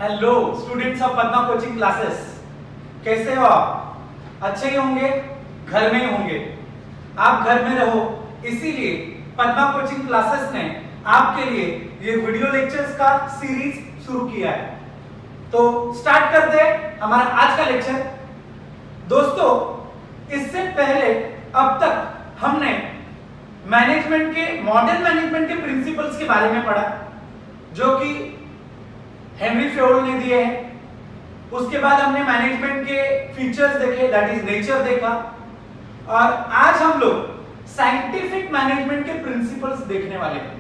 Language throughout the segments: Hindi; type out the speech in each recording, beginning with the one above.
Hello students of Padma coaching classes, कैसे हो आप? अच्छे ही होंगे, घर में ही होंगे। आप घर में रहो, इसीलिए पद्मा कोचिंग क्लासेस ने आपके लिए ये वीडियो लेक्चर्स का सीरीज शुरू किया है। तो स्टार्ट करते हैं हमारा आज का लेक्चर। दोस्तों, इससे पहले अब तक हमने मैनेजमेंट के मॉडर्न मैनेजमेंट के प्रिंसिपल्स के बारे में पढ़ा, जो कि हेनरी फ्योल ने दिए हैं। उसके बाद हमने मैनेजमेंट के फीचर्स देखे, दैट इज नेचर देखा, और आज हम लोग साइंटिफिक मैनेजमेंट के प्रिंसिपल्स देखने वाले हैं।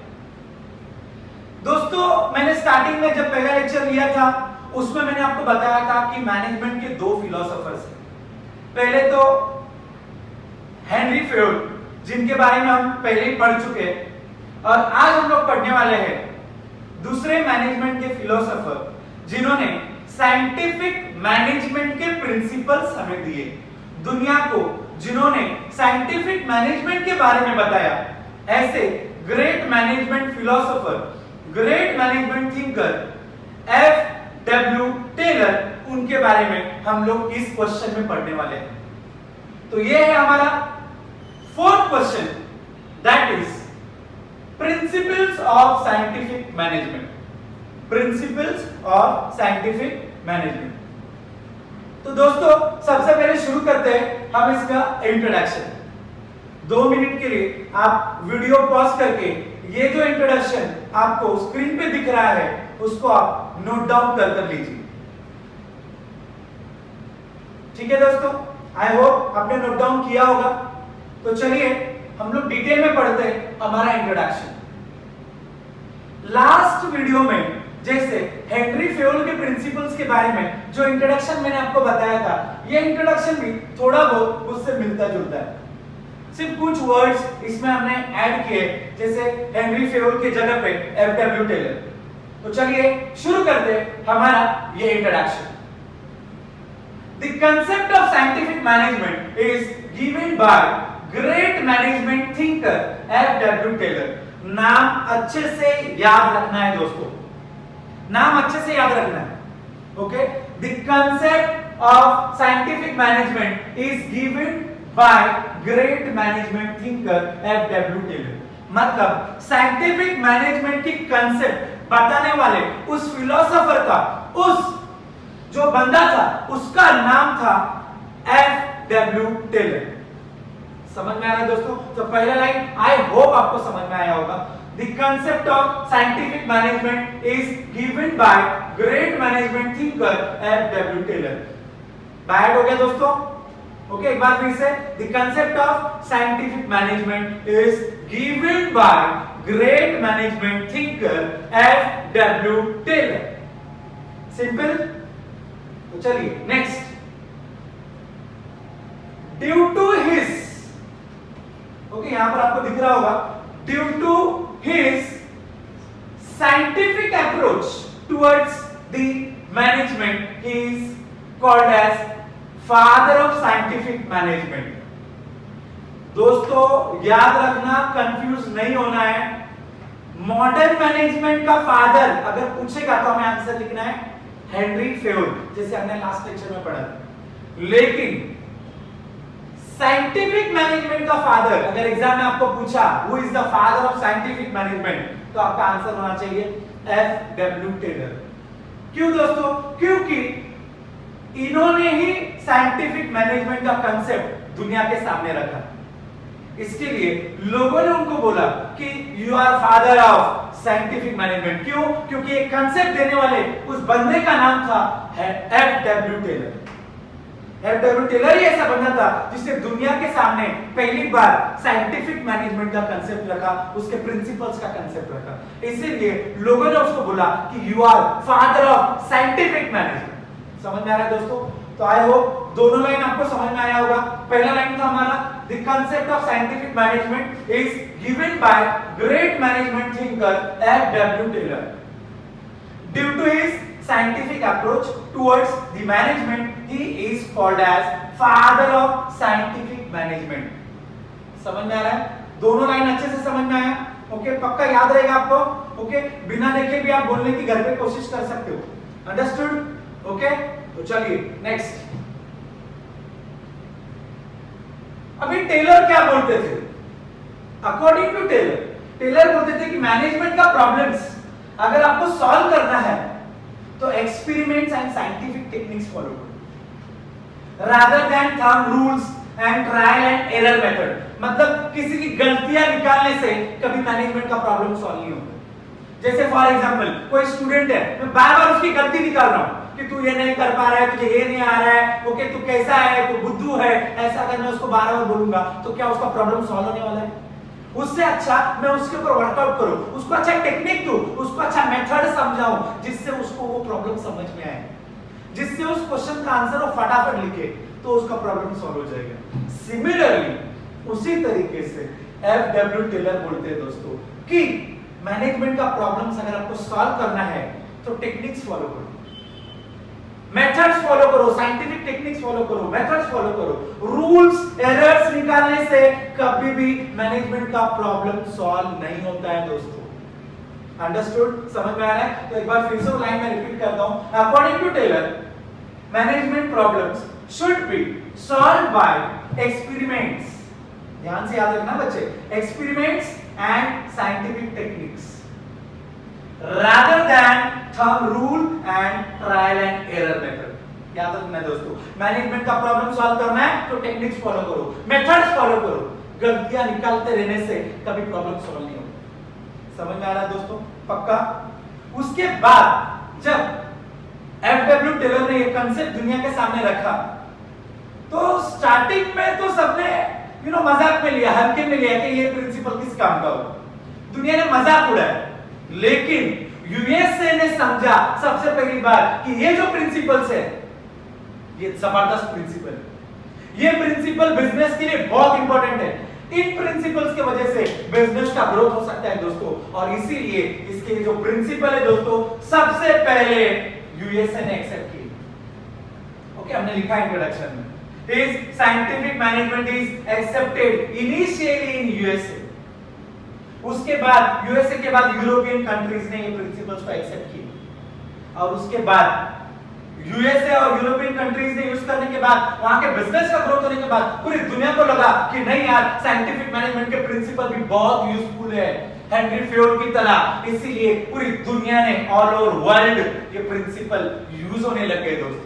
दोस्तों, मैंने स्टार्टिंग में जब पहला लेक्चर लिया था उसमें मैंने आपको बताया था कि मैनेजमेंट के दो फिलोसोफर्स हैं। पहले तो हेनरी फ्योल, जिनके बारे में हम पहले ही पढ़ चुके हैं, और आज हम लोग पढ़ने वाले हैं दूसरे मैनेजमेंट के फिलोसोफर, जिन्होंने साइंटिफिक मैनेजमेंट के प्रिंसिपल्स हमें दिए। दुनिया को जिन्होंने साइंटिफिक मैनेजमेंट के बारे में बताया, ऐसे great management philosopher, great management thinker F W. Taylor, उनके बारे में हम लोग इस क्वेश्चन में पढ़ने वाले हैं। तो ये है हमारा fourth question, that is principles of scientific management. Principles of scientific management. तो दोस्तों, सबसे पहले शुरू करते हैं हम इसका इंट्रोडक्शन। 2 मिनट के लिए आप वीडियो पॉज करके ये जो इंट्रोडक्शन आपको स्क्रीन पे दिख रहा है उसको आप नोट डाउन कर लीजिए। ठीक है दोस्तों, आई होप आपने नोट डाउन किया होगा। तो चलिए हम लोग डिटेल में पढ़ते हैं हमारा इंट्रोडक्शन। लास्ट वीडियो में जैसे हेनरी फ्योल के प्रिंसिपल्स के बारे में जो इंट्रोडक्शन मैंने आपको बताया था, ये इंट्रोडक्शन भी थोड़ा बहुत उससे मिलता जुलता है। सिर्फ कुछ वर्ड्स इसमें हमने ऐड किए, जैसे हेनरी फ्योल के जगह पे एफ.डब्ल्यू. टेलर। तो चलिए शुरू करते हैं हमारा ये introduction. The concept of scientific management is given by great management thinker F.W. Taylor. नाम अच्छे से याद रखना है दोस्तों, नाम अच्छे से याद रखना है। Okay, The concept of scientific management is given by great management thinker F.W. Taylor. मतलब साइंटिफिक मैनेजमेंट की कंसेप्ट बताने वाले उस फिलोसोफर का, उस जो बंदा था, उसका नाम था एफ.डब्ल्यू. टेलर। समझ में आ रहा है दोस्तों? तो पहला लाइन आई होप आपको समझ में आया होगा। The concept of scientific management is given by great management thinker F W. Taylor. बैड हो गया दोस्तों? ओके, एक बार फिर से, the concept of scientific management is given by great management thinker F W. Taylor. Simple. तो चलिए next. Due to his, okay, यहां पर आपको दिख रहा होगा, due to his scientific approach towards the management he is called as father of scientific management. दोस्तों याद रखना, कंफ्यूज नहीं होना है। मॉडर्न मैनेजमेंट का फादर अगर पूछेगा तो हमें आंसर लिखना है हेनरी फ्योल, जैसे हमने लास्ट लेक्चर में पढ़ा। लेकिन साइंटिफिक मैनेजमेंट का फादर अगर एग्जाम में आपको पूछा who is the father of scientific management, तो आपका आंसर होना चाहिए एफ.डब्ल्यू. टेलर। क्यों दोस्तों? क्योंकि इन्होंने ही साइंटिफिक मैनेजमेंट का कंसेप्ट दुनिया के सामने रखा। इसके लिए लोगों ने उनको बोला कि you are father of scientific management. क्यों? क्योंकि एक कंसेप्ट देने वाले उस बंदे का नाम था एफ.डब्ल्यू. टेलर। एफ.डब्ल्यू. टेलर ही ऐसा बंदा था जिसने दुनिया के सामने पहली बार साइंटिफिक मैनेजमेंट का कंसेप्ट रखा, उसके प्रिंसिपल्स का कंसेप्ट रखा। इसीलिए लोगों ने उसको बोला कि you are father of scientific management. समझ में आ रहा है दोस्तों? तो आई होप दोनों लाइन आपको समझ में आया होगा। पहला लाइन था हमारा, the concept of scientific management is given by great management thinker F W. Taylor. Due to his scientific approach towards the management, he is called as father of scientific management. समझ में आ रहा है? दोनों लाइन अच्छे से समझ में आया? ओके, पक्का याद रहेगा आपको। ओके, बिना देखे भी आप बोलने की घर पे कोशिश कर सकते हो। अंडरस्टूड? ओके, तो चलिए नेक्स्ट। अभी टेलर क्या बोलते थे? अकॉर्डिंग टू टेलर बोलते थे कि मैनेजमेंट का प्रॉब्लम्स अगर आपको सॉल्व करना है तो experiments and scientific techniques follow करो rather than thumb rules and trial and error method. मतलब किसी की गलतियां निकालने से कभी मैनेजमेंट का प्रॉब्लम सॉल्व नहीं होता। जैसे फॉर एग्जांपल कोई स्टूडेंट है, मैं बार बार उसकी गलती निकाल रहा हूं कि तू ये नहीं कर पा रहा है, तुझे ये नहीं आ रहा है, ओके तू कैसा है, तू बुद्धू है, ऐसा अगर मैं उसको बार बार बोलूंगा तो क्या उसका प्रॉब्लम सॉल्व होने वाला है? उससे अच्छा मैं उसके ऊपर वर्कआउट करूं, उसको अच्छा टेक्निक दूं, उसको अच्छा मेथड समझाऊं जिससे उसको वो प्रॉब्लम समझ में आए, जिससे उस क्वेश्चन का आंसर वो फटाफट लिखे तो उसका प्रॉब्लम सॉल्व हो जाएगा। सिमिलरली उसी तरीके से एफडब्ल्यू टेलर बोलते हैं दोस्तों कि मैनेजमेंट का प्रॉब्लम्स अगर आपको सॉल्व करना है तो टेक्निक्स फॉलो करो, मेथड्स फॉलो करो, साइंटिफिक टेक्निक्स फॉलो करो, मेथड्स फॉलो करो। रूल्स एरर्स निकालने से कभी भी मैनेजमेंट का प्रॉब्लम सॉल्व नहीं होता है दोस्तों। अंडरस्टूड? समझ में आ रहा है? तो एक बार फिर से लाइन में रिपीट करता हूं। According to Taylor management problems should be solved by experiments, ध्यान से याद रखना बच्चे, experiments and scientific techniques rather than thumb rule and trial and error method। याद रखना दोस्तों, मैनेजमेंट का प्रॉब्लम सॉल्व करना है तो टेक्निक्स फॉलो करो, मेथड्स फॉलो करो, गलतियां निकालते रहने से कभी प्रॉब्लम सॉल्व नहीं होता। समझ में आ रहा है दोस्तों? पक्का? उसके बाद जब एफडब्ल्यू टेलर ने ये कांसेप्ट दुनिया के सामने रखा तो स्टार्टिंग में तो सबने मजाक में लिया, हल्के में लिया कि ये प्रिंसिपल किस काम का हो, दुनिया ने मजाक उड़ाया। लेकिन यूएसए ने समझा सबसे पहली बार कि ये जो प्रिंसिपल्स है ये जबरदस्त प्रिंसिपल है, ये प्रिंसिपल बिजनेस के लिए बहुत इंपॉर्टेंट है। इन प्रिंसिपल्स की वजह से बिजनेस का ग्रोथ हो सकता है दोस्तों, और इसीलिए इसके जो प्रिंसिपल है दोस्तों सबसे पहले यूएसए ने एक्सेप्ट किए। ओके, हमने लिखा इंट्रोडक्शन में, His scientific management is accepted initially in USA। उसके बाद यूएसए के बाद यूरोपियन कंट्रीज ने ये प्रिंसिपल्स को एक्सेप्ट किया, और उसके बाद यूएसए और यूरोपियन कंट्रीज ने यूज करने के बाद वहां के बिजनेस का ग्रोथ होने के बाद पूरी दुनिया को लगा कि नहीं यार, साइंटिफिक मैनेजमेंट के प्रिंसिपल भी बहुत यूजफुल है हेनरी फेयोल की तरह। इसीलिए पूरी दुनिया ने ऑल ओवर वर्ल्ड ये प्रिंसिपल यूज होने लग गए दोस्तों।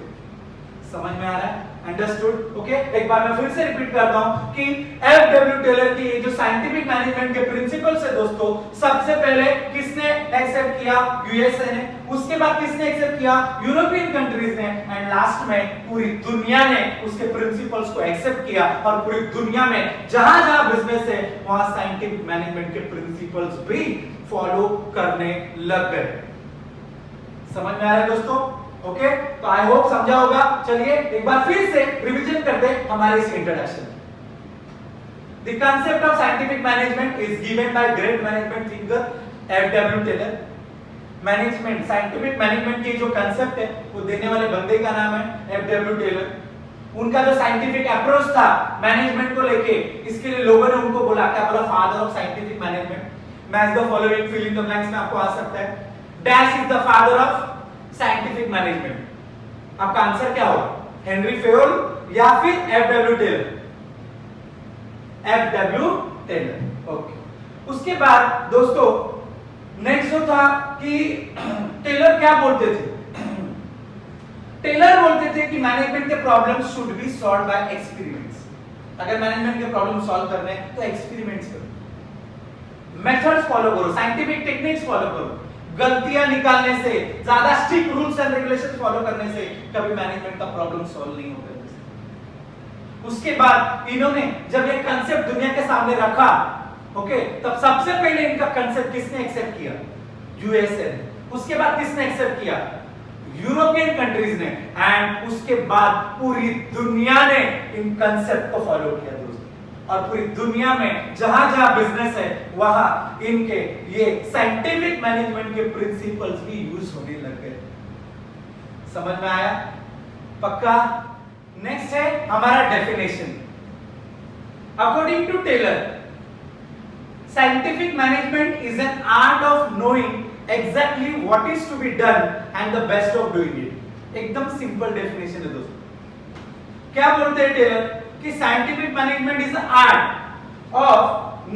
समझ में आ रहा है? अंडरस्टूड? ओके, एक बार मैं फिर से रिपीट करता हूं कि एफडब्ल्यू टेलर की जो साइंटिफिक मैनेजमेंट के प्रिंसिपल्स है दोस्तों सबसे पहले किसने एक्सेप्ट किया? यूएसए ने। उसके बाद किसने एक्सेप्ट किया? यूरोपियन कंट्रीज ने। एंड लास्ट में पूरी दुनिया ने उसके प्रिंसिपल्स को एक्सेप्ट किया, और पूरी दुनिया में जहां जहां बिजनेस है वहां साइंटिफिक मैनेजमेंट के प्रिंसिपल्स भी फॉलो करने लग गए। समझ में आ रहा है दोस्तों? ओके, तो आई होप समझा होगा। चलिए एक बार फिर से रिवीजन करते हैं हमारे इस introduction. The concept of scientific management is given by great management thinker F W Taylor. Management, scientific management की जो कांसेप्ट है वो देने वाले बंदे का नाम है एफडब्ल्यू टेलर। उनका जो साइंटिफिक अप्रोच था मैनेजमेंट को लेके, इसके लिए लोगों ने उनको बोला, क्या बोला? Father of scientific management. Match the following, fill in the blanks में आपको आ सकता है। Dash is the father of scientific management. आपका आंसर क्या होगा? हेनरी फेयोल या फिर F W Taylor? F W Taylor. Okay, उसके बाद दोस्तों नेक्स्ट जो था कि टेलर क्या बोलते थे? टेलर बोलते थे कि मैनेजमेंट के problems should be solved by experiments. अगर मैनेजमेंट के प्रॉब्लम सॉल्व करने हैं तो एक्सपेरिमेंट्स करो, मेथड्स फॉलो करो, साइंटिफिक टेक्निक्स फॉलो करो। गलतियां निकालने से, ज्यादा strict rules and regulations follow करने से कभी मैनेजमेंट का प्रॉब्लम सॉल्व नहीं होता। उसके बाद इन्होंने जब ये कांसेप्ट दुनिया के सामने रखा, ओके, तब सबसे पहले इनका कांसेप्ट किसने एक्सेप्ट किया? यूएसए ने। उसके बाद किसने एक्सेप्ट किया? यूरोपियन कंट्रीज ने। एंड उसके बाद पूरी दुनिया ने इन कांसेप्ट को फॉलो किया दोस्तों, और पूरी दुनिया में जहां जहां बिजनेस है वहां इनके ये साइंटिफिक मैनेजमेंट के प्रिंसिपल्स भी यूज होने लग गए। समझ में आया? पक्का? नेक्स्ट है हमारा definition. According to Taylor, scientific management is an art of knowing exactly what is to be done and the best of doing it। एकदम सिंपल डेफिनेशन है दोस्तों। क्या बोलते हैं टेलर कि scientific management is the art of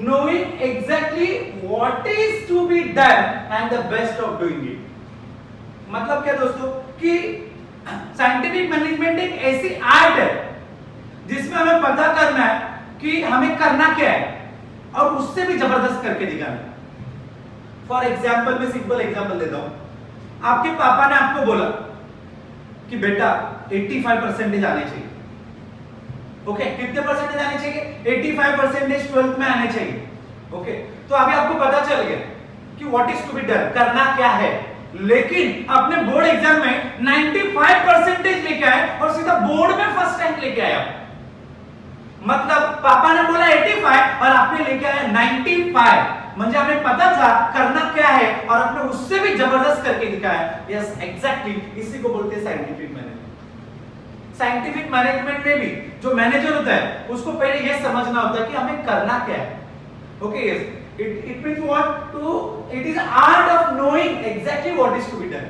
knowing exactly what is to be done and the best of doing it. मतलब क्या दोस्तों कि साइंटिफिक मैनेजमेंट एक ऐसी आर्ट है जिसमें हमें पता करना है कि हमें करना क्या है और उससे भी जबरदस्त करके दिखाना। फॉर एग्जाम्पल मैं सिंपल एग्जाम्पल देता हूं। आपके पापा ने आपको बोला कि बेटा 85% आने चाहिए। ओके, कितने परसेंटेज आने चाहिए? 85% 12th में आने चाहिए। ओके, तो अभी आपको पता चल गया कि what is to be done, करना क्या है। लेकिन अपने बोर्ड एग्जाम में 95% लेके आए और सीधा बोर्ड में फर्स्ट रैंक लेके आया। मतलब पापा ने बोला 85 और आपने लेके आया 95। म्हणजे हमें पता था करना क्या है और आपने उससे भी जबरदस्त करके दिखाया। यस, एग्जैक्टली, इसी को बोलते हैं साइंटिफिक मैनेजमेंट। साइंटिफिक मैनेजमेंट में भी जो मैनेजर होता है उसको पहले यह समझना होता है कि हमें करना क्या है। Okay, yes, it means what to, it is art of knowing exactly what is to be done.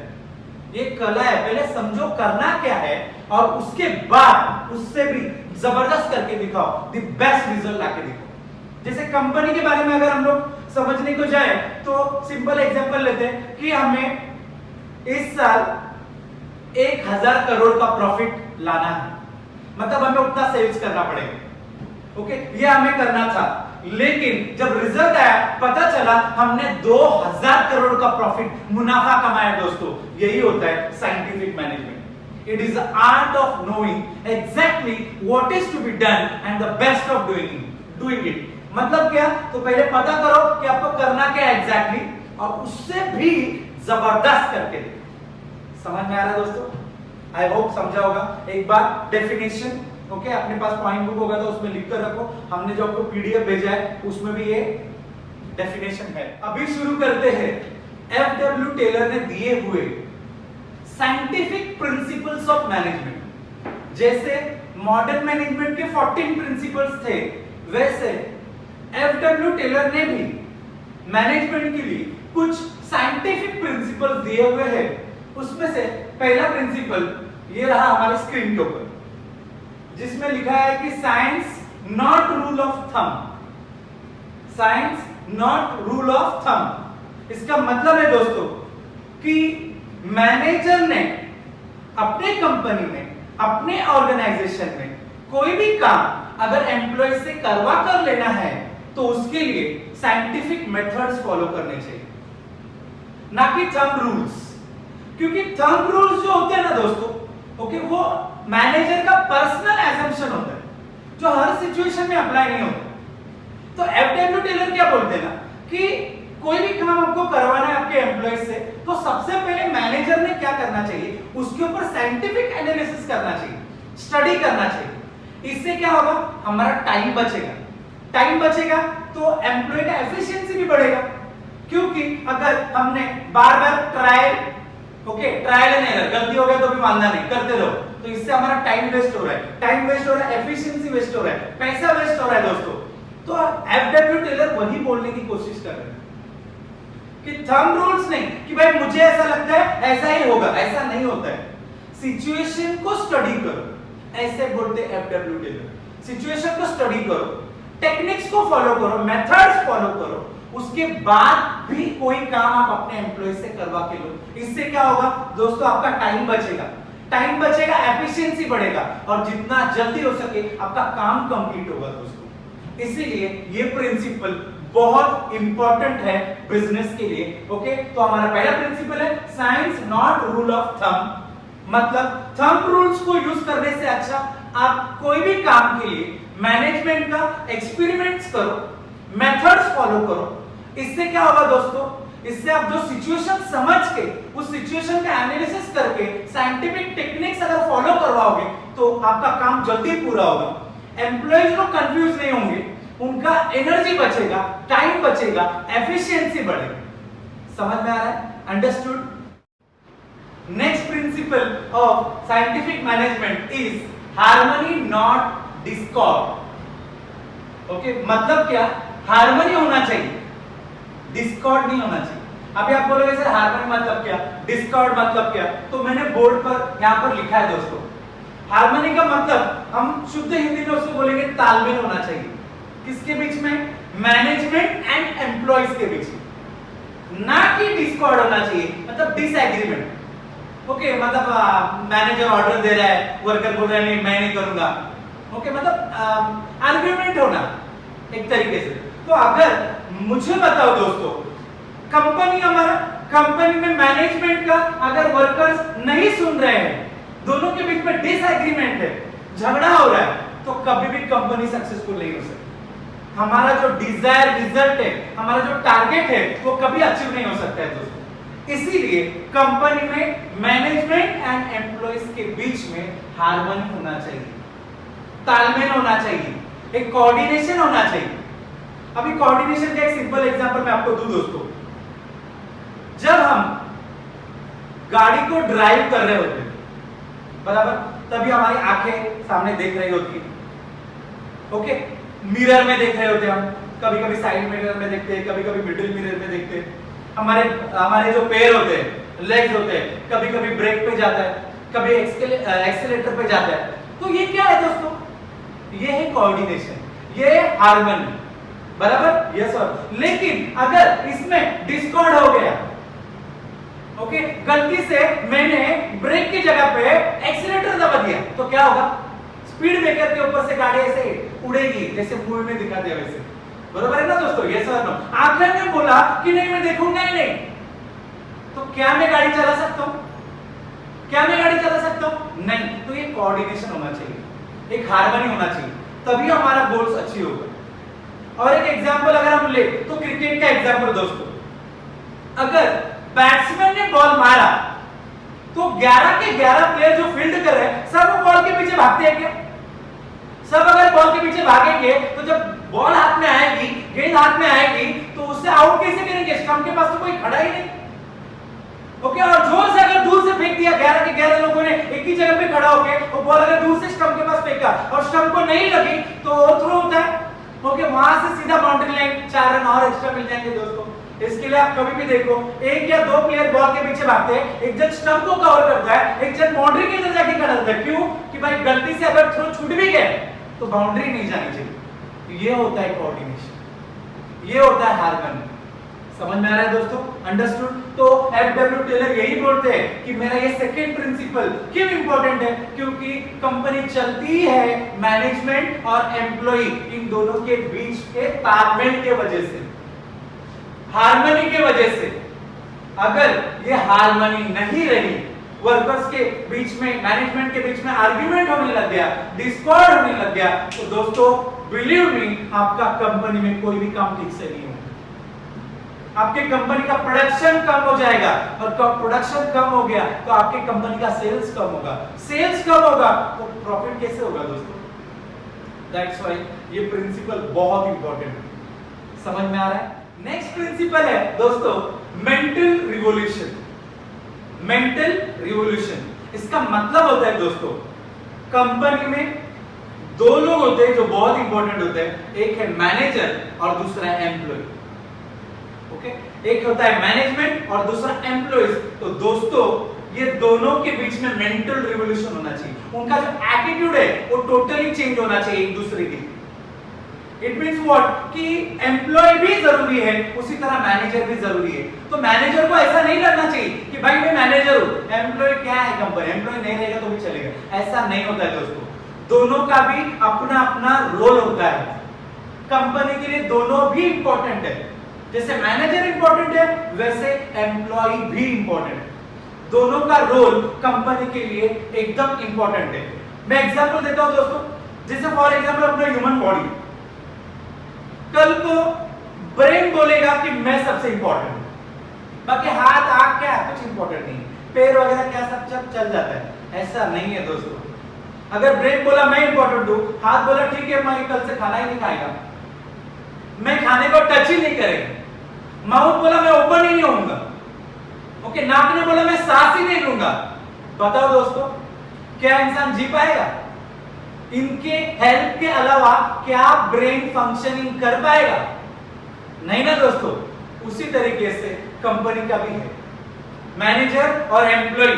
ये कला है, पहले समझो करना क्या है और उसके बाद उससे भी जबरदस्त करके दिखाओ, द बेस्ट रिजल्ट लाके दिखाओ। जैसे कंपनी के बारे में अगर हम लोग समझने को जाए तो सिंपल एग्जांपल लेते हैं कि हमें इस साल 1000 करोड़ का प्रॉफिट लाना है। मतलब हमें उतना सेल्स करना पड़ेगा। ओके, ये हमें करना था, लेकिन जब रिजल्ट आया पता चला हमने 2000 करोड़ का प्रॉफिट मुनाफा कमाया। दोस्तों, यही होता है scientific management. It is the art of knowing exactly what is to be done and the best of doing it। मतलब क्या? तो पहले पता करो कि आपको करना क्या है एग्जैक्टली और उससे भी जबरदस्त करके दो। समझ में आ रहा है दोस्तों? आई होप समझा होगा। एक बार डेफिनेशन, ओके, अपने पास पॉइंट बुक होगा तो उसमें लिख कर रखो। हमने जो आपको पीडीएफ भेजा है उसमें भी ये डेफिनेशन है। अभी शुरू करते हैं। एफडब्ल्यू टेलर ने दिए हुए साइंटिफिक प्रिंसिपल्स ऑफ मैनेजमेंट। जैसे मॉडर्न मैनेजमेंट के 14 प्रिंसिपल्स थे, वैसे एफडब्ल्यू टेलर ने भी मैनेजमेंट के लिए कुछ साइंटिफिक प्रिंसिपल्स दिए हुए हैं। उसमें से पहला प्रिंसिपल ये रहा हमारे स्क्रीन के ऊपर, जिसमें लिखा है कि science not rule of thumb. Science not rule of thumb. इसका मतलब है दोस्तों कि मैनेजर ने अपने कंपनी में, अपने ऑर्गेनाइजेशन में कोई भी काम अगर एम्प्लॉय से करवा कर लेना है तो उसके लिए साइंटिफिक मेथड्स फॉलो करने चाहिए, ना कि थंब रूल्स। क्योंकि थंब रूल्स जो होते हैं ना दोस्तों, ओके, वो मैनेजर का पर्सनल एजम्पशन होता है जो हर सिचुएशन में अप्लाई नहीं होता। तो एफडब्ल्यू टेलर क्या बोलते हैं ना कि कोई भी काम आपको करवाना है आपके एम्प्लॉय से, तो सबसे पहले मैनेजर ने क्या करना चाहिए, उसके ऊपर साइंटिफिक एनालिसिस करना चाहिए, स्टडी करना चाहिए। इससे क्या होगा, हमारा टाइम बचेगा। टाइम बचेगा तो एम्प्लॉय का एफिशिएंसी भी बढ़ेगा। क्योंकि अगर हमने बार बार ट्रायल एंड एरर, गलती हो गया तो भी मानना नहीं, करते रहो, तो इससे हमारा टाइम वेस्ट हो रहा है। टाइम वेस्ट हो रहा है, एफिशिएंसी वेस्ट हो रहा है, पैसा वेस्ट हो रहा है दोस्तों। तो एफडब्ल्यू टेलर वही बोलने की कोशिश कर रहे हैं कि थंब रूल्स नहीं कि भाई मुझे ऐसा लगता है ऐसा ही होगा, ऐसा नहीं होता है। सिचुएशन को स्टडी करो, ऐसे बोलते हैं एफडब्ल्यू टेलर। सिचुएशन को स्टडी करो, टेक्निक्स को फॉलो करो, मेथड्स फॉलो करो, उसके बाद भी कोई काम आप अपने एम्प्लॉय से करवा के लो। इससे क्या होगा दोस्तों, आपका टाइम बचेगा, टाइम बचेगा, एफिशिएंसी बढ़ेगा और जितना जल्दी हो सके आपका काम कंप्लीट होगा दोस्तों। इसीलिए ये प्रिंसिपल बहुत इंपॉर्टेंट है बिजनेस के लिए। ओके, तो हमारा पहला प्रिंसिपल है science not rule of thumb. मतलब थंब रूल्स को यूज करने से अच्छा आप कोई भी काम के लिए मैनेजमेंट का एक्सपेरिमेंट्स करो, मेथड्स फॉलो करो। इससे क्या होगा दोस्तों, इससे आप जो सिचुएशन समझ के उस सिचुएशन का एनालिसिस करके साइंटिफिक टेक्निक्स अगर फॉलो करवाओगे तो आपका काम जल्दी पूरा होगा। एम्प्लॉइज लोग कंफ्यूज नहीं होंगे, उनका एनर्जी बचेगा, टाइम बचेगा, एफिशिएंसी बढ़ेगा। समझ में आ रहा है? Understood? Next principle of scientific management is harmony not Discord. Okay, मतलब क्या, हार्मनी होना चाहिए, डिस्कॉर्ड नहीं होना चाहिए। अभी आप बोलोगे सर हार्मनी मतलब क्या, डिस्कॉर्ड मतलब क्या, तो मैंने बोर्ड पर यहाँ पर लिखा है दोस्तों। हार्मनी का मतलब हम शुद्ध हिंदी में उसको बोलेंगे तालमेल होना चाहिए। किसके बीच में? मैनेजमेंट एंड एम्प्लॉइज के बीच में, ना कि डिस्कॉर्ड होना चाहिए, मतलब डिसएग्रीमेंट। ओके, मतलब मैनेजर ऑर्डर दे रहा है, वर्कर बोल रहा है नहीं मैं नहीं करूंगा। ओके, मतलब आर्ग्यूमेंट होना एक तरीके से। तो अगर मुझे बताओ दोस्तों, कंपनी हमारा, कंपनी में मैनेजमेंट का अगर वर्कर्स नहीं सुन रहे हैं, दोनों के बीच में डिसएग्रीमेंट है, झगड़ा हो रहा है, तो कभी भी कंपनी सक्सेसफुल नहीं हो सकती। हमारा जो डिजायर रिजल्ट है, हमारा जो टारगेट है, वो कभी अचीव नहीं हो सकता है दोस्तों। इसीलिए कंपनी में मैनेजमेंट एंड एम्प्लॉइज के बीच में हार्मनी होना चाहिए, तालमेल होना चाहिए, एक कोऑर्डिनेशन होना चाहिए। अभी कोऑर्डिनेशन का एक सिंपल एग्जांपल मैं आपको दूं दोस्तों। जब हम गाड़ी को ड्राइव कर रहे होते हैं, बराबर, तभी हमारी आंखें सामने देख रही होती है। ओके, मिरर में देख रहे होते हैं हम, कभी कभी साइड मिरर में देखते हैं, कभी कभी मिडिल मिरर में देखते हैं। हमारे जो पैर होते हैं, लेग्स होते हैं, कभी कभी ब्रेक पे जाता है, कभी एक्सीलरेटर पे जाता है। तो ये क्या है दोस्तों? ये है कोऑर्डिनेशन, ये है हार्मनी, बराबर, यस सर। लेकिन अगर इसमें डिस्कॉर्ड हो गया, ओके, गलती से मैंने ब्रेक की जगह पे एक्सीलरेटर दबा दिया, तो क्या होगा? स्पीड ब्रेकर के ऊपर से गाड़ी ऐसे उड़ेगी, जैसे मूवी में दिखा दिया वैसे, बराबर है ना दोस्तों? Yes sir, no. आखिर ने बोला कि नहीं मैं देखूंगा ही नहीं, तो क्या मैं गाड़ी चला सकता हूं? क्या मैं गाड़ी चला सकता हूं? नहीं। तो ये कोऑर्डिनेशन होना चाहिए, एक हार्मनी होना चाहिए, तभी हमारा गोल्स अचीव होगा। और एक एग्जांपल अगर हम ले तो क्रिकेट का एग्जांपल दोस्तों, अगर बैट्समैन ने बॉल मारा तो 11 के 11 प्लेयर जो फील्ड कर रहे हैं सब वो बॉल के पीछे भागते हैं क्या? सब अगर बॉल के पीछे भागेंगे तो जब बॉल हाथ में आएगी, गेंद हाथ में आएगी, तो उससे आउट कैसे करेंगे? स्टंप के पास तो कोई खड़ा ही नहीं। ओके, और जोर से अगर दूर से फेंक दिया, 11 के 11 लोगों ने एक ही जगह पे खड़ा होके, वो बॉल अगर दूर से स्टंप के पास फेंका और स्टंप को नहीं लगी तो वो थ्रो होता है। ओके, वहां से सीधा बाउंड्री लाइन, 4 रन और एक्स्ट्रा मिल जाएंगे दोस्तों। इसके लिए आप कभी भी देखो, एक या दो प्लेयर बॉल के पीछे भागते हैं, एक जन स्टंप को कवर करता है, एक जन बाउंड्री के अंदर जाके खड़ा रहता है। क्यों? कि भाई गलती से अगर थ्रो छूट भी गया तो बाउंड्री नहीं जानी चाहिए। ये होता है कोऑर्डिनेशन, ये होता है हार्मनी। समझ में आ रहा है दोस्तों? अंडरस्टूड? तो एफडब्ल्यू टेलर यही बोलते हैं कि मेरा ये सेकंड प्रिंसिपल क्यों इंपॉर्टेंट है? क्योंकि कंपनी चलती है मैनेजमेंट और एम्प्लॉय इन दोनों के बीच के तालमेल के वजह से, हार्मनी के वजह से। अगर ये हार्मनी नहीं रही, वर्कर्स के बीच में, मैनेजमेंट के बीच में आर्ग्यूमेंट होने लग गया, डिस्कॉर्ड होने लग गया, तो दोस्तों बिलीव मी, आपका कंपनी में कोई भी काम ठीक से नहीं होगा। आपके कंपनी का प्रोडक्शन कम हो जाएगा, और प्रोडक्शन कम हो गया तो आपके कंपनी का सेल्स कम होगा, सेल्स कम होगा तो प्रॉफिट कैसे होगा दोस्तों? दैट्स व्हाई ये प्रिंसिपल बहुत इंपॉर्टेंट है। समझ में आ रहा है? नेक्स्ट प्रिंसिपल है दोस्तों मेंटल रिवॉल्यूशन। मेंटल रिवॉल्यूशन, इसका मतलब होता है दोस्तों, कंपनी में दो लोग होते हैं जो बहुत इंपॉर्टेंट होते हैं, एक है मैनेजर और दूसरा है एम्प्लॉय। ओके, एक होता है मैनेजमेंट और दूसरा एम्प्लॉइज। तो दोस्तों ये दोनों के बीच में मेंटल रिवॉल्यूशन होना चाहिए, उनका जो एटीट्यूड है वो टोटली चेंज होना चाहिए एक दूसरे के। It means what? कि एम्प्लॉय भी जरूरी है, उसी तरह मैनेजर भी जरूरी है। तो मैनेजर को ऐसा नहीं लगना चाहिए कि भाई मैं मैनेजर हूं, एम्प्लॉय क्या है कंपनी, एम्प्लॉय नहीं रहेगा तो भी चलेगा, ऐसा नहीं होता है दोस्तों। दोनों का भी अपना अपना रोल होता है, कंपनी के लिए दोनों भी इंपॉर्टेंट है। जैसे मैनेजर इंपॉर्टेंट है वैसे एम्प्लॉय भी इंपॉर्टेंट है। दोनों का रोल कंपनी के लिए एकदम इंपॉर्टेंट है। मैं एग्जांपल देता हूं दोस्तों, जैसे फॉर एग्जांपल अपना ह्यूमन बॉडी, कल को ब्रेन बोलेगा कि मैं सबसे इंपॉर्टेंट हूं, बाकी हाथ आंख क्या कुछ इंपॉर्टेंट नहीं, पैर वगैरह क्या सब चल जाता है। ऐसा नहीं है दोस्तों। अगर ब्रेन बोला मैं इंपॉर्टेंट हूं, हाथ बोला ठीक है मैं कल से खाना ही नहीं खाएगा, मैं खाने को टच ही नहीं करेगा, माउथ बोला मैं ओपन ही नहीं होऊंगा, ओके, नाक ने बोला मैं सांस ही नहीं लूंगा, बताओ दोस्तों क्या इंसान जी पाएगा? इनके हेल्प के अलावा क्या ब्रेन फंक्शनिंग कर पाएगा? नहीं ना दोस्तों। उसी तरीके से कंपनी का भी है। मैनेजर और एम्प्लॉय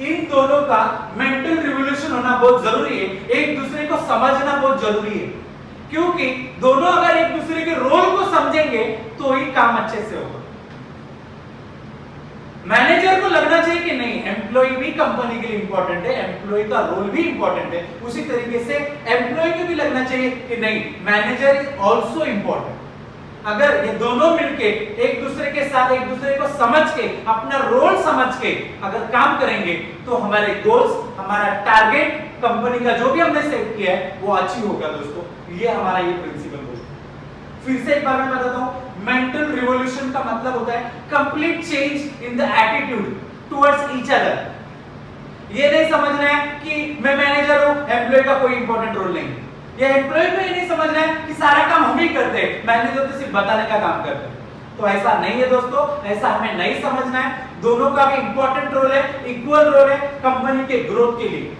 इन दोनों का मेंटल रिवोल्यूशन होना बहुत जरूरी है, एक दूसरे को समझना बहुत जरूरी है, क्योंकि दोनों अगर एक दूसरे के रोल को समझेंगे तो ही काम अच्छे से होगा। मैनेजर को लगना चाहिए कि नहीं, एम्प्लॉय भी कंपनी के लिए इंपॉर्टेंट है, एम्प्लॉय का रोल भी इंपॉर्टेंट है। उसी तरीके से एम्प्लॉय को भी लगना चाहिए कि नहीं, मैनेजर इज आल्सो इंपॉर्टेंट। अगर ये दोनों मिलके एक दूसरे के साथ एक दूसरे को समझ के अपना रोल समझ के अगर काम करेंगे तो हमारे गोल्स, हमारा टारगेट, कंपनी का जो भी हमने सेट किया है वो अचीव होगा दोस्तों। ये हमारा ये प्रिंसिपल है। फिर से एक बार मैं बताता हूं, मेंटल रिवॉल्यूशन का मतलब होता है complete change in the attitude towards each other. ये नहीं समझना है कि मैं मैनेजर हूं, एम्प्लॉय का कोई इंपॉर्टेंट रोल नहीं है। ये एम्प्लॉय को ये नहीं समझना है कि सारा काम हम ही करते हैं, मैनेजर तो सिर्फ बताने का काम करते हैं। तो ऐसा नहीं है दोस्तों, ऐसा हमें नहीं समझना है। दोनों का भी इंपॉर्टेंट रोल है, इक्वल रोल है कंपनी के ग्रोथ के लिए।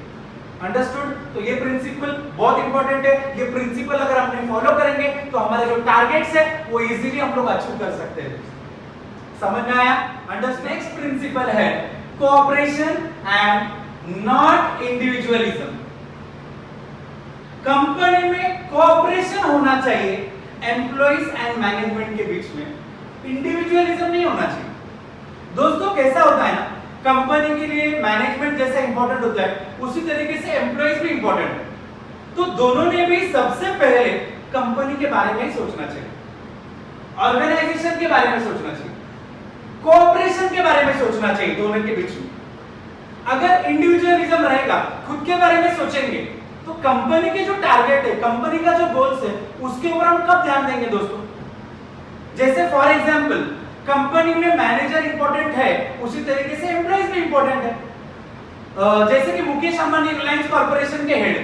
अंडरस्टूड? तो ये प्रिंसिपल बहुत इंपॉर्टेंट है। ये प्रिंसिपल अगर हमने फॉलो करेंगे तो हमारे जो टारगेट्स है वो इजीली हम लोग अचीव कर सकते हैं। समझ में आया? अंडरस्टैंड? नेक्स्ट प्रिंसिपल है cooperation and not individualism. Company में कोऑपरेशन होना चाहिए एम्प्लॉइज एंड मैनेजमेंट के बीच में, इंडिविजुअलिज्म नहीं होना चाहिए। दोस्तों कैसा होता है ना, कंपनी के लिए मैनेजमेंट जैसा इंपॉर्टेंट होता है उसी तरीके से एम्प्लॉइज भी इंपॉर्टेंट है। तो दोनों ने भी सबसे पहले कंपनी के बारे में ही सोचना चाहिए, ऑर्गेनाइजेशन के बारे में सोचना चाहिए, कोऑपरेशन के बारे में सोचना चाहिए दोनों के बीच में। अगर इंडिविजुअलिज्म रहेगा, खुद के बारे में सोचेंगे, तो कंपनी के जो टारगेट है, कंपनी का जो गोल्स है, उसके ऊपर हम कब ध्यान देंगे दोस्तों? जैसे फॉर एग्जांपल कंपनी में मैनेजर इंपॉर्टेंट है, उसी तरीके से एम्प्लॉइज भी इंपॉर्टेंट है। जैसे कि मुकेश अंबानी रिलायंस कॉर्पोरेशन के हेड,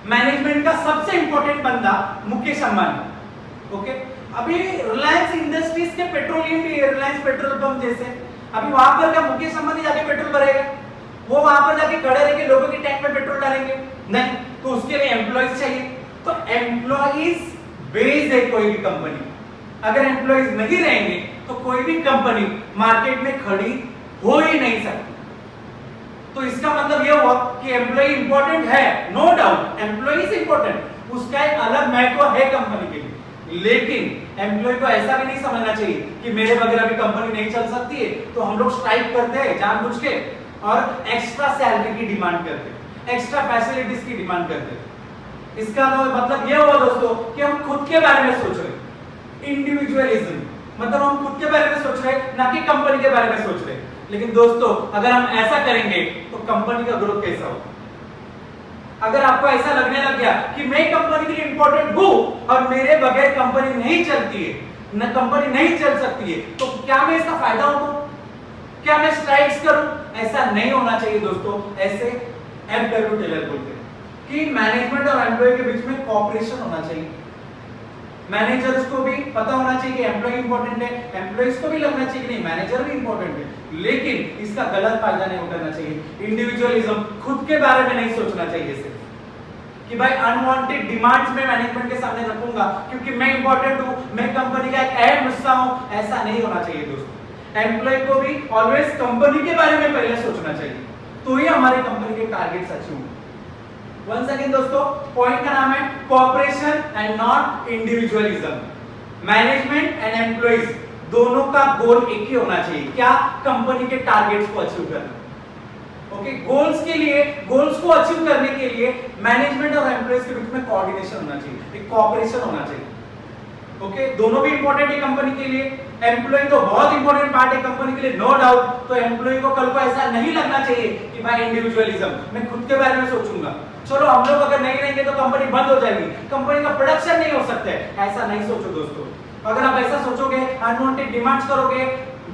मैनेजमेंट का सबसे इंपॉर्टेंट बंदा मुकेश अंबानी। ओके, अभी रिलायंस इंडस्ट्रीज के पेट्रोलियम भी, रिलायंस पेट्रोल पंप जैसे, अभी वहां पर क्या मुकेश अंबानी जाके पेट्रोल भरेगा? वो वहां पर जाके खड़े रह के लोगों की टैंक में पेट्रोल डालेंगे? नहीं। तो उसके लिए एम्प्लॉइज चाहिए। तो एम्प्लॉइज बेस्ड है कोई भी कंपनी। अगर एम्प्लॉइज नहीं रहेंगे तो कोई भी कंपनी मार्केट में खड़ी हो ही नहीं सकती। तो इसका मतलब यह हुआ कि एम्प्लॉय इंपॉर्टेंट है, नो डाउट एम्प्लॉइज इंपॉर्टेंट, उसका एक अलग महत्व है कंपनी के लिए। लेकिन एम्प्लॉय को ऐसा भी नहीं समझना चाहिए कि मेरे बगैर अभी कंपनी नहीं चल सकती है, तो हम लोग स्ट्राइक करते हैं जानबूझ के और एक्स्ट्रा सैलरी की डिमांड करते हैं, एक्स्ट्रा फैसिलिटीज की डिमांड करते हैं। इसका मतलब यह हुआ दोस्तों कि हम खुद के बारे में सोच रहे हैं, इंडिविजुअलिज्म, मतलब हम खुद के बारे में सोच रहे हैं, ना कि कंपनी के बारे में सोच रहे हैं। लेकिन दोस्तों अगर हम ऐसा करेंगे तो कंपनी का ग्रोथ कैसा होगा? अगर आपको ऐसा लगने लग गया कि मैं कंपनी के लिए इंपॉर्टेंट हूं और मेरे बगैर कंपनी नहीं चलती है, न कंपनी नहीं चल सकती है, तो क्या मैं इसका फायदा उठाऊं? क्या मैं स्ट्राइक्स करूं? ऐसा नहीं होना चाहिए दोस्तों। ऐसे एम.डब्ल्यू. टेलर बोलते हैं कि मैनेजमेंट और एम्प्लॉय के बीच में कोऑपरेशन होना चाहिए। मैनेजर्स को भी पता होना चाहिए कि एम्प्लॉय इंपॉर्टेंट है, एम्प्लॉइज को भी लगना चाहिए कि नहीं मैनेजर भी इंपॉर्टेंट है, लेकिन इसका गलत फायदा नहीं उठाना चाहिए। इंडिविजुअलिज्म, खुद के बारे में नहीं सोचना चाहिए सिर्फ कि भाई अनवांटेड डिमांड्स में मैनेजमेंट के सामने रखूंगा क्योंकि मैं इंपॉर्टेंट हूं, मैं कंपनी का एक अहम हिस्सा हूं, ऐसा नहीं होना चाहिए दोस्तों। एम्प्लॉय को भी ऑलवेज कंपनी के बारे में पहले सोचना चाहिए, तो ही हमारी कंपनी के टारगेट्स अचीव होंगे। वंस अगेन दोस्तों, पॉइंट का नाम है cooperation and not individualism. Management and employees दोनों का गोल एक ही होना चाहिए, क्या? कंपनी के टारगेट्स को अचीव करना। ओके, गोल्स के लिए, गोल्स को अचीव करने के लिए मैनेजमेंट और एम्प्लॉइज के बीच में कोऑर्डिनेशन होना चाहिए, एक कोऑपरेशन होना चाहिए। ओके, दोनों भी इंपॉर्टेंट है कंपनी के लिए। एम्प्लॉय तो बहुत इंपॉर्टेंट पार्ट है कंपनी के लिए, नो डाउट। तो एम्प्लॉय को कल को ऐसा नहीं लगना चाहिए कि भाई इंडिविजुअलिज्म, मैं खुद के बारे में सोचूंगा, चलो हम लोग अगर नहीं रहेंगे तो कंपनी बंद हो जाएगी, कंपनी का प्रोडक्शन नहीं हो सकता है। ऐसा नहीं सोचो दोस्तों। अगर आप ऐसा सोचोगे, अनवांटेड डिमांड्स करोगे,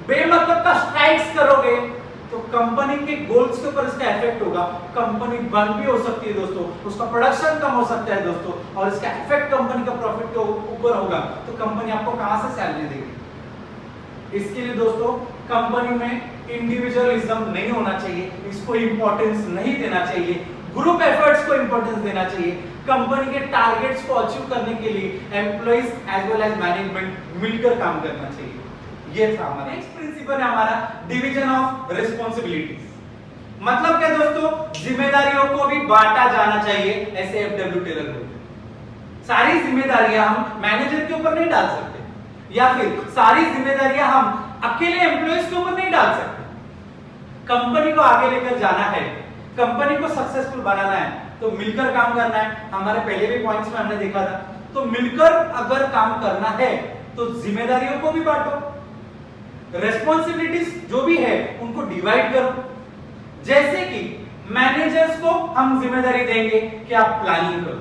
बेमतलब का स्ट्राइक्स करोगे, तो कंपनी के गोल्स के ऊपर इसका इफेक्ट होगा। कंपनी बंद भी हो सकती है दोस्तों, उसका प्रोडक्शन कम हो सकता है दोस्तों, और इसका इफेक्ट कंपनी का प्रॉफिट के ऊपर होगा। तो कंपनी आपको कहां से सैलरी देगी? इसके लिए दोस्तों कंपनी में इंडिविजुअलिज्म नहीं होना चाहिए, इसको इंपॉर्टेंस नहीं देना चाहिए, ग्रुप एफर्ट्स को इंपॉर्टेंस देना चाहिए। कंपनी के टारगेट्स को अचीव करने के लिए employees as well as management मिलकर काम करना चाहिए। ये था हमारा नेक्स्ट प्रिंसिपल है हमारा डिवीजन ऑफ रिस्पांसिबिलिटीज। मतलब क्या दोस्तों, जिम्मेदारियों को भी बांटा जाना चाहिए, ऐसे एफडब्ल्यू टेलर बोलते हैं। सारी जिम्मेदारियां हम मैनेजर के ऊपर नहीं डाल सकते, या फिर सारी जिम्मेदारियां हम अकेले एम्प्लॉयज के ऊपर नहीं डाल सकते। कंपनी को आगे लेकर जाना है, कंपनी को सक्सेसफुल बनाना है, तो मिलकर काम करना है। हमारे पहले भी पॉइंट्स में हमने देखा था, तो मिलकर अगर काम करना है तो जिम्मेदारियों को भी बांटो, रेस्पॉन्सिबिलिटीज जो भी है उनको डिवाइड करो। जैसे कि मैनेजर्स को हम जिम्मेदारी देंगे कि आप प्लानिंग करो,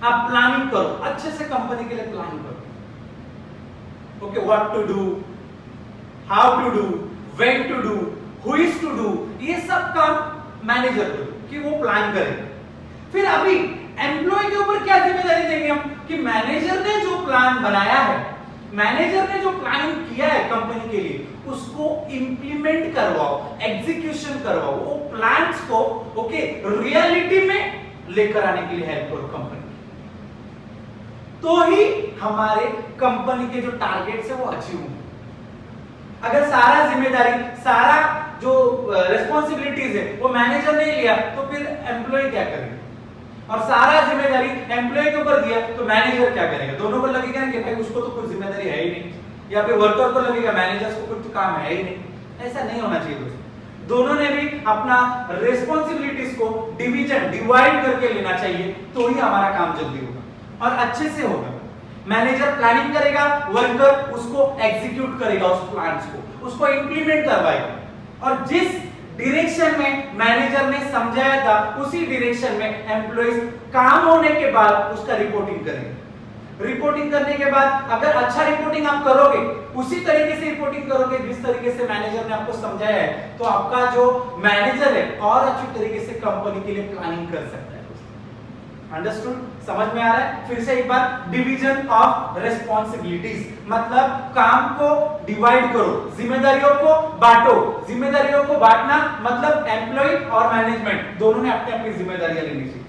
आप प्लानिंग करो, अच्छे से कंपनी के लिए प्लान करो। Okay, what to do, how to do, when to do, who is to do, ये सब काम मैनेजर को कि वो प्लान करे। फिर अभी एम्प्लॉय के ऊपर क्या जिम्मेदारी देंगे हम कि मैनेजर ने जो प्लान बनाया है, मैनेजर ने जो प्लानिंग किया है कंपनी के लिए, उसको इंप्लीमेंट करवाओ, एग्जीक्यूशन करवाओ, वो प्लान्स को ओके रियलिटी में लेकर आने के लिए हेल्प करो कंपनी, तो ही हमारे कंपनी के जो टारगेट्स है वो अचीव होंगे। अगर सारा जिम्मेदारी, सारा जो रिस्पांसिबिलिटीज है वो मैनेजर ने लिया तो फिर एम्प्लॉय क्या करेगा, और सारा जिम्मेदारी एम्प्लॉय के ऊपर दिया तो मैनेजर क्या करेगा। दोनों को लगेगा कि भाई उसको तो कोई जिम्मेदारी है ही नहीं, या फिर वर्कर को लगेगा मैनेजर्स को कुछ काम है ही नहीं। ऐसा नहीं होना चाहिए दोस्तों, दोनों ने भी अपना रिस्पांसिबिलिटीज को डिवाइड करके लेना चाहिए, तो ही हमारा काम जल्दी होगा और अच्छे से होगा। मैनेजर प्लानिंग करेगा, वर्कर उसको एग्जीक्यूट करेगा, उस प्लान्स को उसको इंप्लीमेंट करवाएगा, और जिस डायरेक्शन में मैनेजर ने समझाया था उसी डायरेक्शन में एम्प्लॉइज काम होने के बाद उसका रिपोर्टिंग करेंगे। रिपोर्टिंग करने के बाद अगर अच्छा रिपोर्टिंग आप करोगे, उसी तरीके से रिपोर्टिंग करोगे जिस तरीके से मैनेजर ने आपको समझाया है, तो आपका जो मैनेजर है और अच्छी तरीके से कंपनी के लिए प्लानिंग कर सकता है। अंडरस्टूड, समझ में आ रहा है? फिर से एक बार, डिवीजन ऑफ रिस्पांसिबिलिटीज मतलब काम को डिवाइड करो, जिम्मेदारियों को बांटो। जिम्मेदारियों को बांटना मतलब एम्प्लॉय और मैनेजमेंट दोनों ने अपनी अपनी जिम्मेदारियां लेनी चाहिए।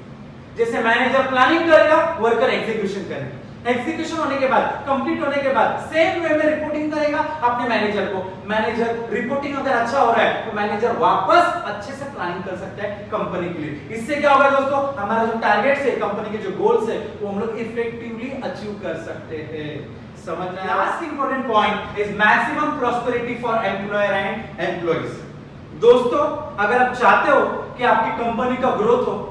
जैसे मैनेजर प्लानिंग करेगा, वर्कर एग्जीक्यूशन करेगा, एग्जीक्यूशन होने के बाद, कंप्लीट होने के बाद सेम वे में रिपोर्टिंग करेगा अपने मैनेजर को। मैनेजर रिपोर्टिंग अगर अच्छा हो रहा है तो मैनेजर वापस अच्छे से प्लानिंग कर सकता है कंपनी के लिए। इससे क्या होगा दोस्तों, हमारा जो टारगेट्स है, कंपनी के जो गोल्स है, वो हम लोग इफेक्टिवली अचीव कर सकते हैं। समझ में? Last important point is maximum prosperity for employer and employees. दोस्तों, अगर आप चाहते हो कि आपकी कंपनी का ग्रोथ हो,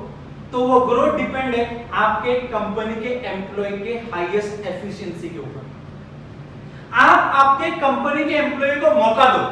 तो वो ग्रोथ डिपेंड है आपके कंपनी के एम्प्लॉय के हाईएस्ट एफिशिएंसी के ऊपर। आप आपके कंपनी के एम्प्लॉय को मौका दो,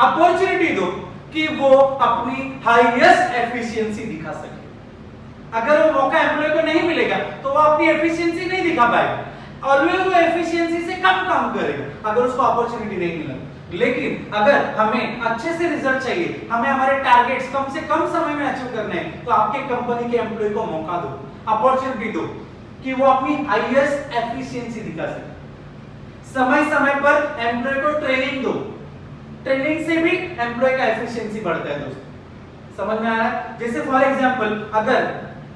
अपॉर्चुनिटी दो कि वो अपनी हाईएस्ट एफिशिएंसी दिखा सके। अगर वो मौका एम्प्लॉय को नहीं मिलेगा तो वो अपनी एफिशिएंसी नहीं दिखा पाएगा, ऑलवेज वो एफिशिएंसी से कम काम करेगा अगर उसको अपॉर्चुनिटी नहीं मिला। लेकिन अगर हमें अच्छे से रिजल्ट चाहिए, हमें हमारे टारगेट्स कम से कम समय में अचीव करने हैं, तो आपके कंपनी के एम्प्लॉय को मौका दो, अपॉर्चुनिटी दो कि वो अपनी हाईएस्ट एफिशिएंसी दिखा सके। समय समय पर एम्प्लॉय को ट्रेनिंग दो, ट्रेनिंग से भी एम्प्लॉय का एफिशिएंसी बढ़ता है दोस्तों। समझ में आ रहा है? जैसे फॉर एग्जांपल, अगर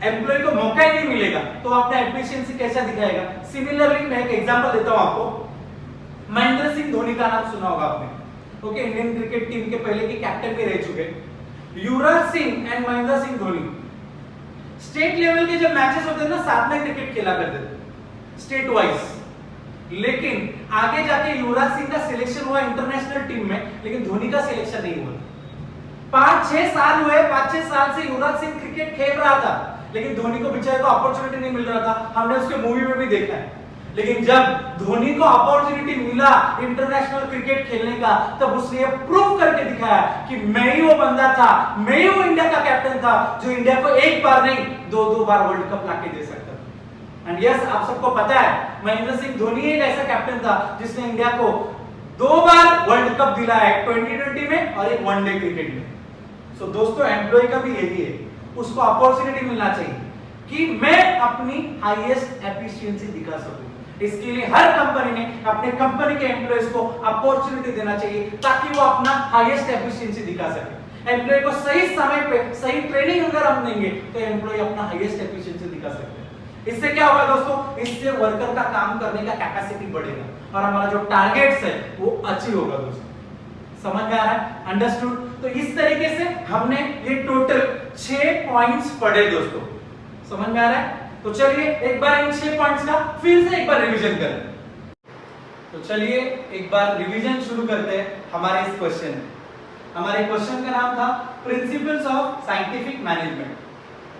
एम्प्लॉय को मौका ही नहीं मिलेगा तो अपना एफिशिएंसी कैसा दिखाएगा। सिमिलरली मैं एक एग्जांपल देता हूं आपको। महेंद्र सिंह धोनी का नाम सुना होगा आपने, ओके, इंडियन क्रिकेट टीम के पहले के कैप्टन भी रह चुके। Yuvraj Singh and Mahendra Singh Dhoni state level के जब मैचेस होते थे ना, साथ में क्रिकेट खेला करते थे स्टेट वाइज। लेकिन आगे जाके युवराज सिंह का सिलेक्शन हुआ इंटरनेशनल टीम में, लेकिन धोनी का सिलेक्शन नहीं हुआ। 5-6 साल हुए, 5-6 साल से युवराज सिंह क्रिकेट खेल रहा था, लेकिन धोनी को बेचारे को अपॉर्चुनिटी नहीं मिल रहा था। हमने उसके मूवी में भी देखा है। लेकिन जब धोनी को अपॉर्चुनिटी मिला इंटरनेशनल क्रिकेट खेलने का, तब उसने ये प्रूव करके दिखाया कि मैं ही वो बंदा था, मैं ही वो इंडिया का कैप्टन था जो इंडिया को एक बार नहीं 2-2 बार वर्ल्ड कप लाके दे सकता था। एंड यस, आप सबको पता है महेंद्र सिंह धोनी एक ऐसा कैप्टन था जिसने इंडिया को 2 बार वर्ल्ड कप दिलाया, 2020 में और एक वनडे क्रिकेट में। सो दोस्तों, एम्प्लॉय का भी यही है, उसको अपॉर्चुनिटी मिलना चाहिए कि मैं अपनी हाईएस्ट एफिशिएंसी दिखा सकूं। इसके लिए हर कंपनी ने अपने कंपनी के एम्प्लॉयज को अपॉर्चुनिटी देना चाहिए ताकि वो अपना हाईएस्ट एफिशिएंसी दिखा सके। एम्प्लॉय को सही समय पे सही ट्रेनिंग अगर हम देंगे तो एम्प्लॉय अपना हाईएस्ट एफिशिएंसी दिखा सकते हैं। इससे क्या होगा दोस्तों, इससे वर्कर का काम करने का कैपेसिटी बढ़ेगा और हमारा जो टारगेट्स है वो अचीव होगा दोस्तों। समझ में आ रहा है? अंडरस्टूड? तो इस तरीके से हमने ये टोटल 6 पॉइंट्स पढ़े दोस्तों। समझ में आ रहा है? तो चलिए एक बार इन 6 पॉइंट्स का फिर से एक बार रिवीजन करें। तो चलिए एक बार रिवीजन शुरू करते हैं हमारे इस क्वेश्चन में। हमारे क्वेश्चन का नाम था प्रिंसिपल्स ऑफ साइंटिफिक मैनेजमेंट।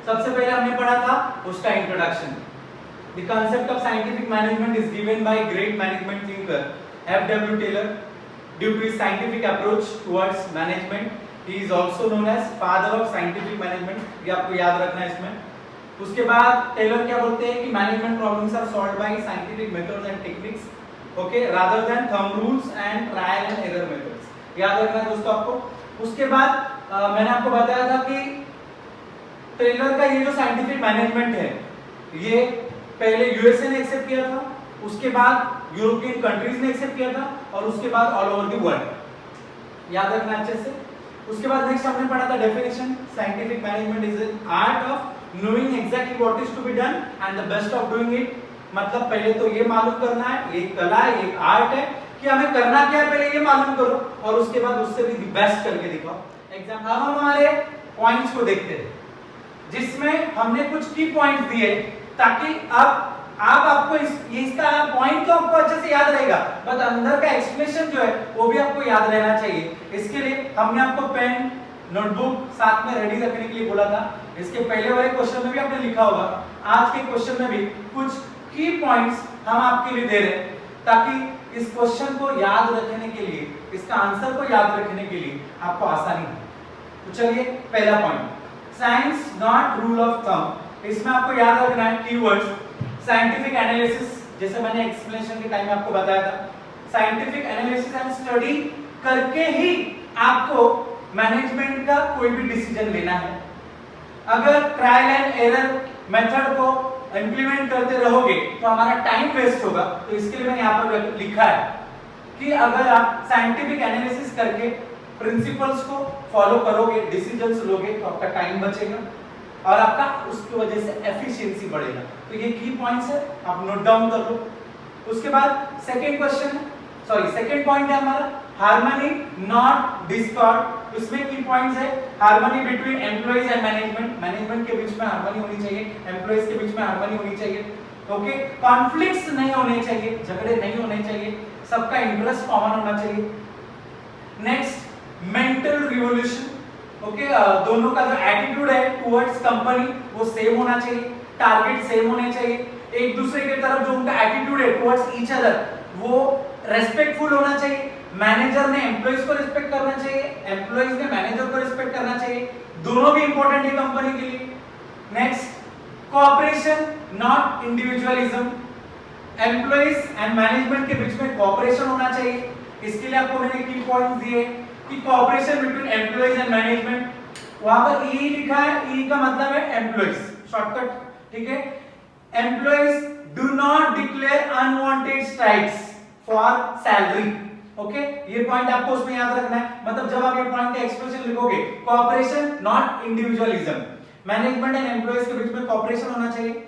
सबसे पहले हमने पढ़ा था उसका introduction. The concept of scientific management is given by great management thinker F W. Taylor due to his scientific approach towards management. He is also known as father of scientific management. ये आपको याद रखना है इसमें। उसके बाद टेलर क्या बोलते हैं कि management problems are solved by scientific methods and techniques, okay, rather than thumb rules and trial and error methods. याद रखना है दोस्तों आपको। उसके बाद मैंने आपको बताया था कि टेलर का ये जो साइंटिफिक मैनेजमेंट है ये पहले यूएसए ने एक्सेप्ट किया था, उसके बाद यूरोपियन कंट्रीज ने एक्सेप्ट किया था और उसके बाद ऑल ओवर द वर्ल्ड। याद रखना अच्छे से। उसके बाद नेक्स्ट हमने पढ़ा था definition, scientific management is an art of knowing exactly what is to be done and the best of doing it. मतलब पहले तो ये मालूम करना है, ये कला है, ये आर्ट है कि हमें करना क्या है, पहले ये मालूम करो और उसके बाद उससे भी द बेस्ट करके दिखाओ। एग्जाम। अब हम हमारे पॉइंट्स को देखते हैं जिसमें हमने कुछ की पॉइंट्स दिए ताकि अब आपको इसका पॉइंट तो आपको अच्छे से याद रहेगा, बट अंदर का एक्सप्लेनेशन जो है वो भी आपको याद रहना चाहिए। इसके लिए हमने आपको पेन नोटबुक साथ में रेडी रखने के लिए बोला था। इसके पहले वाले क्वेश्चन में भी आपने लिखा होगा, आज के क्वेश्चन में भी कुछ की पॉइंट्स हम आपके लिए दे रहे हैं ताकि इस क्वेश्चन को याद रखने के लिए, इसका आंसर को याद रखने के लिए आपको आसानी हो। तो चलिए पहला point, science not rule of thumb. इसमें आपको याद रखना है कीवर्ड्स साइंटिफिक एनालिसिस, जैसे मैंने एक्सप्लेनेशन के टाइम में आपको बताया था, साइंटिफिक एनालिसिस एंड स्टडी करके ही आपको मैनेजमेंट का कोई भी डिसीजन लेना है। अगर ट्रायल एंड एरर मेथड को इंप्लीमेंट करते रहोगे तो हमारा टाइम वेस्ट होगा। तो इसके लिए मैंने यहाँ पर लिखा है कि अगर आप साइंटिफिक एनालिसिस करके प्रिंसिपल्स को फॉलो करोगे, डिसीजंस लोगे तो आपका टाइम बचेगा और आपका उसकी वजह से एफिशिएंसी बढ़ेगा। तो ये की पॉइंट्स है, आप नोट डाउन कर लो। उसके बाद सेकंड क्वेश्चन है, सॉरी सेकंड पॉइंट है हमारा हार्मनी नॉट डिस्कॉर्ड। इसमें की पॉइंट्स है harmony between employees and management. Management के बीच में हार्मनी होनी चाहिए, एम्प्लॉइज के बीच में हार्मनी होनी चाहिए, ओके। कॉन्फ्लिक्ट्स नहीं होने चाहिए, झगड़े नहीं होने चाहिए, सबका इंटरेस्ट कॉमन होना चाहिए। नेक्स्ट मेंटल रिवोल्यूशन, ओके, दोनों का जो एटीट्यूड है टुवर्ड्स कंपनी वो सेम होना चाहिए, टारगेट सेम होने चाहिए, एक दूसरे की तरफ जो उनका एटीट्यूड है टुवर्ड्स ईच अदर वो रेस्पेक्टफुल होना चाहिए। मैनेजर ने एम्प्लॉइज को रिस्पेक्ट करना चाहिए, एम्प्लॉइज ने मैनेजर को रिस्पेक्ट करना चाहिए, दोनों भी इंपॉर्टेंट है कंपनी के लिए। Next cooperation not individualism, employees and management के बीच में कोऑपरेशन होना चाहिए। इसके लिए आपको मैंने की पॉइंट्स दिए कि cooperation between employees and management, वहां पर ई लिखा है, ई का मतलब है एम्प्लॉइज, शॉर्टकट, ठीक है। Employees do not declare unwanted strikes for salary, okay, ये पॉइंट आपको उसमें याद रखना है। मतलब जब आप ये पॉइंट का एक्सप्रेशन लिखोगे, cooperation not individualism, management and employees के बीच में कोऑपरेशन होना चाहिए,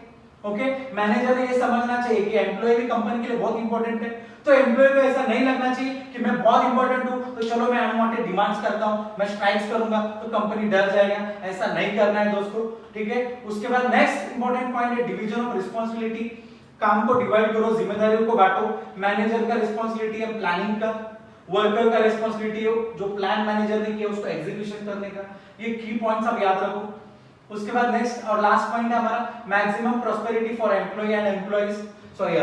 ओके। मैनेजर ने ये समझना चाहिए कि एम्प्लॉय भी कंपनी के लिए बहुत इंपॉर्टेंट है, तो एम्प्लॉय को ऐसा नहीं लगना चाहिए कि मैं बहुत इंपॉर्टेंट हूं तो चलो मैं अनवांटेड डिमांड्स करता हूं, मैं स्ट्राइक्स करूंगा तो कंपनी डर जाएगा, ऐसा नहीं करना है दोस्तों, ठीक है। उसके बाद नेक्स्ट इंपॉर्टेंट पॉइंट है डिवीजन ऑफ रिस्पांसिबिलिटी, काम को डिवाइड करो, जिम्मेदारियों को बांटो। मैनेजर का रिस्पांसिबिलिटी है प्लानिंग का, वर्कर का रिस्पांसिबिलिटी है जो प्लान मैनेजर ने किया उसको एग्जीक्यूशन करने का। ये की पॉइंट्स आप याद रखो। उसके बाद नेक्स्ट और लास्ट पॉइंट है हमारा maximum prosperity for employee and employees, sorry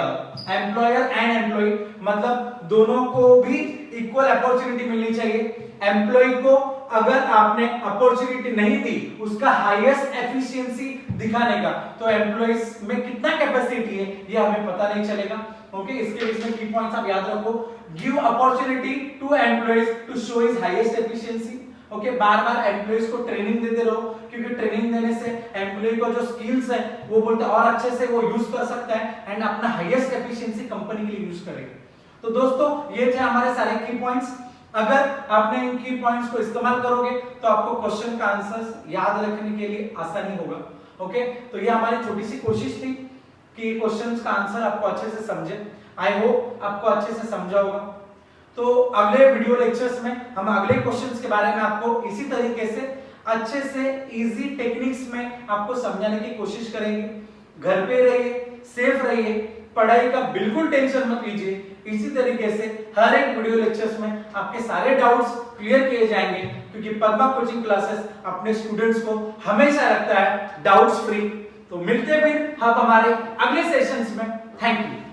employer and employee, मतलब दोनों को भी इक्वल अपॉर्चुनिटी मिलनी चाहिए। एम्प्लॉय को अगर आपने अपॉर्चुनिटी नहीं दी उसका हाईएस्ट एफिशिएंसी दिखाने का, तो एम्प्लॉइज में कितना कैपेसिटी है ये हमें पता नहीं चलेगा, ओके। इसके बीच में की पॉइंट्स आप याद रखो। Give opportunity to employees to show his highest efficiency, okay. बार-बार एम्प्लॉइज को ट्रेनिंग देते रहो क्योंकि ट्रेनिंग देने से एम्प्लॉय को जो स्किल्स है वो बोलते और अच्छे से वो यूज कर सकता है एंड अपना हाईएस्ट एफिशिएंसी कंपनी के लिए यूज करेगा। तो दोस्तों ये थे हमारे सारे की पॉइंट्स। अगर आपने इन की पॉइंट्स को इस्तेमाल करोगे तो आपको क्वेश्चन का आंसर्स याद रखने के लिए आसानी होगा, ओके। तो ये हमारी छोटी सी कोशिश थी कि क्वेश्चंस का आंसर आपको अच्छे से समझे। आई होप आपको अच्छे से समझा होगा। तो अगले वीडियो लेक्चर्स में हम अगले क्वेश्चंस के बारे में आपको इसी तरीके से अच्छे से इजी टेक्निक्स में आपको समझाने की कोशिश करेंगे। घर पे रहिए, सेफ रहिए, पढ़ाई का बिल्कुल टेंशन मत लीजिए। इसी तरीके से हर एक वीडियो लेक्चर्स में आपके सारे डाउट्स क्लियर किए जाएंगे, क्योंकि पद्मा कोचिंग क्लासेस अपने स्टूडेंट्स को हमेशा रखता है डाउट्स फ्री। तो मिलते हैं फिर हम हमारे अगले सेशंस में। Thank you.